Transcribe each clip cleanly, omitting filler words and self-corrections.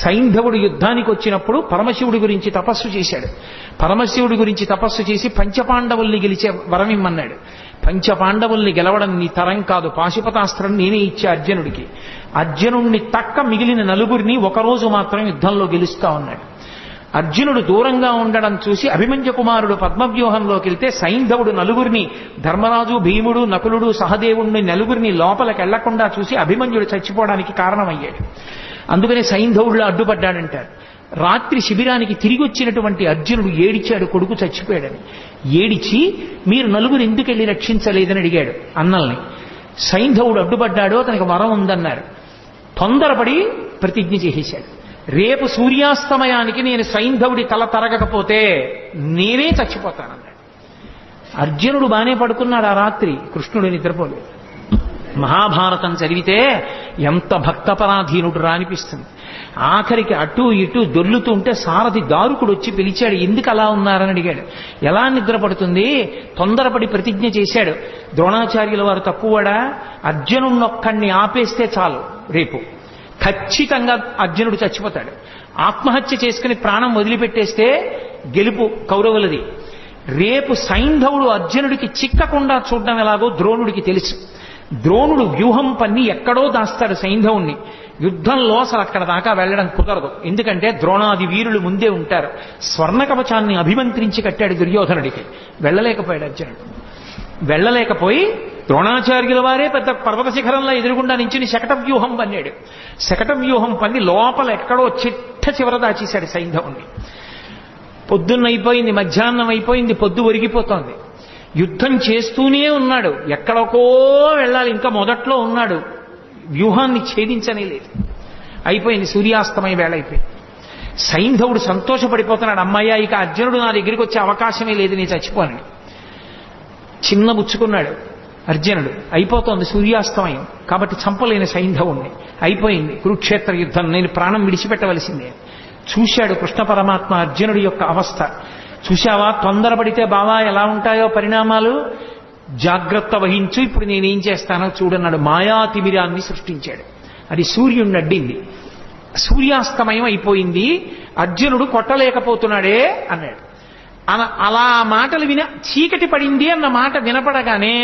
సైంధవుడు యుద్ధానికి వచ్చినప్పుడు పరమశివుడి గురించి తపస్సు చేశాడు. పరమశివుడి గురించి తపస్సు చేసి పంచపాండవుల్ని గెలిచే వరం ఇమ్మన్నాడు. పంచపాండవుల్ని గెలవడం నీ తరం కాదు, పాశుపతాస్త్రం నేనే ఇచ్చే అర్జునుడికి. అర్జునుడిని తక్క మిగిలిన నలుగురిని ఒకరోజు మాత్రం యుద్ధంలో గెలుస్తా ఉన్నాడు. అర్జునుడు దూరంగా ఉండడం చూసి అభిమన్యు కుమారుడు పద్మవ్యూహంలోకి వెళ్తే సైంధవుడు నలుగురిని, ధర్మరాజు, భీముడు, నకులుడు, సహదేవుడిని నలుగురిని లోపలికి వెళ్లకుండా చూసి అభిమన్యుడు చచ్చిపోవడానికి కారణమయ్యాడు. అందుకనే సైంధవుడిలో అడ్డుపడ్డాడంటారు. రాత్రి శిబిరానికి తిరిగి వచ్చినటువంటి అర్జునుడు ఏడిచాడు, కొడుకు చచ్చిపోయాడని. ఏడిచి మీరు నలుగురు ఎందుకు వెళ్ళి రక్షించలేదని అడిగాడు అన్నల్ని. సైంధవుడు అడ్డుపడ్డాడు, అతనికి వరం ఉందన్నారు. తొందరపడి ప్రతిజ్ఞ చేసేశాడు, రేపు సూర్యాస్తమయానికి నేను సైంధవుడి తల తరగకపోతే నేనే చచ్చిపోతానన్నాడు. అర్జునుడు బానే పడుకున్నాడు ఆ రాత్రి, కృష్ణుడు నిద్రపోలేదు. మహాభారతం చదివితే ఎంత భక్తపరాధీనుడు రా అనిపిస్తుంది. ఆఖరికి అటు ఇటు దొర్లుతుంటే సారథి దారుకుడు వచ్చి పిలిచాడు, ఎందుకు అలా ఉన్నారని అడిగాడు. ఎలా నిద్రపడుతుంది, తొందరపడి ప్రతిజ్ఞ చేశాడు. ద్రోణాచార్యుల వారు తక్కువడా, అర్జునుడినొక్కడిని ఆపేస్తే చాలు, రేపు ఖచ్చితంగా అర్జునుడు చచ్చిపోతాడు. ఆత్మహత్య చేసుకుని ప్రాణం వదిలిపెట్టేస్తే గెలుపు కౌరవులది. రేపు సైంధవుడు అర్జునుడికి చిక్కకుండా చూడడం ఎలాగో ద్రోణుడికి తెలుసు. ద్రోణుడు వ్యూహం పన్ని ఎక్కడో దాస్తాడు సైంధవుణ్ణి. యుద్ధంలో అసలు అక్కడ దాకా వెళ్ళడం కుదరదు, ఎందుకంటే ద్రోణాది వీరులు ముందే ఉంటారు. స్వర్ణ కవచాన్ని అభిమంత్రించి కట్టాడు దుర్యోధనుడికి, వెళ్ళలేకపోయాడు అర్జునుడు. వెళ్ళలేకపోయి ద్రోణాచార్యుల వారే పెద్ద పర్వత శిఖరంలో ఎదురుగుండా నించుని శకట వ్యూహం పన్నాడు. శకట వ్యూహం పన్ని లోపల ఎక్కడో చిట్ట చివర దాచేశాడు సైంధవుణ్ణి. పొద్దున్న అయిపోయింది, మధ్యాహ్నం అయిపోయింది, పొద్దు ఒరిగిపోతోంది. యుద్ధం చేస్తూనే ఉన్నాడు, ఎక్కడికో వెళ్ళాలి, ఇంకా మొదట్లో ఉన్నాడు, వ్యూహాన్ని ఛేదించనే లేదు. అయిపోయింది, సూర్యాస్తమయ వేళ అయిపోయింది. సైంధవుడు సంతోషపడిపోతున్నాడు, అమ్మయ్య ఇక అర్జునుడు నా దగ్గరికి వచ్చే అవకాశమే లేదు, నేను చచ్చిపోనని. చిన్న బుచ్చుకున్నాడు అర్జునుడు. అయిపోతోంది సూర్యాస్తమయం, కాబట్టి చంపలేని సైంధవుణ్ణి. అయిపోయింది కురుక్షేత్ర యుద్ధం, నేను ప్రాణం విడిచిపెట్టవలసిందే. చూశాడు కృష్ణ పరమాత్మ అర్జునుడి యొక్క అవస్థ. చూశావా, తొందరపడితే బావా ఎలా ఉంటాయో పరిణామాలు, జాగ్రత్త వహించు, ఇప్పుడు నేనేం చేస్తానో చూడన్నాడు. మాయాతిమిరాన్ని సృష్టించాడు, అది సూర్యుడిని అడ్డింది. సూర్యాస్తమయం అయిపోయింది, అర్జునుడు కొట్టలేకపోతున్నాడే అన్నాడు. అలా మాటలు విన చీకటి పడింది అన్న మాట వినపడగానే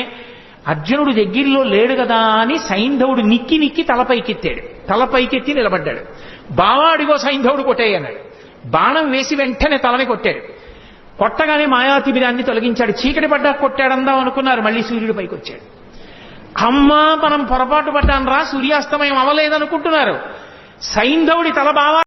అర్జునుడు దగ్గరలో లేడు కదా అని సైంధవుడు నిక్కి నిక్కి తలపైకెత్తాడు. తలపైకెత్తి నిలబడ్డాడు. బావా అడిగో సైంధవుడు కొట్టేయన్నాడు. బాణం వేసి వెంటనే తలని కొట్టాడు. కొట్టగానే మాయాతిమిరాన్ని తొలగించాడు. చీకటి పడ్డా కొట్టాడందాం అనుకున్నారు, మళ్ళీ సూర్యుడు పైకి వచ్చాడు. అమ్మా మనం పొరపాటు పడ్డాను రా, సూర్యాస్తమయం అవ్వలేదనుకుంటున్నారు. సైంధవుడి తల బావా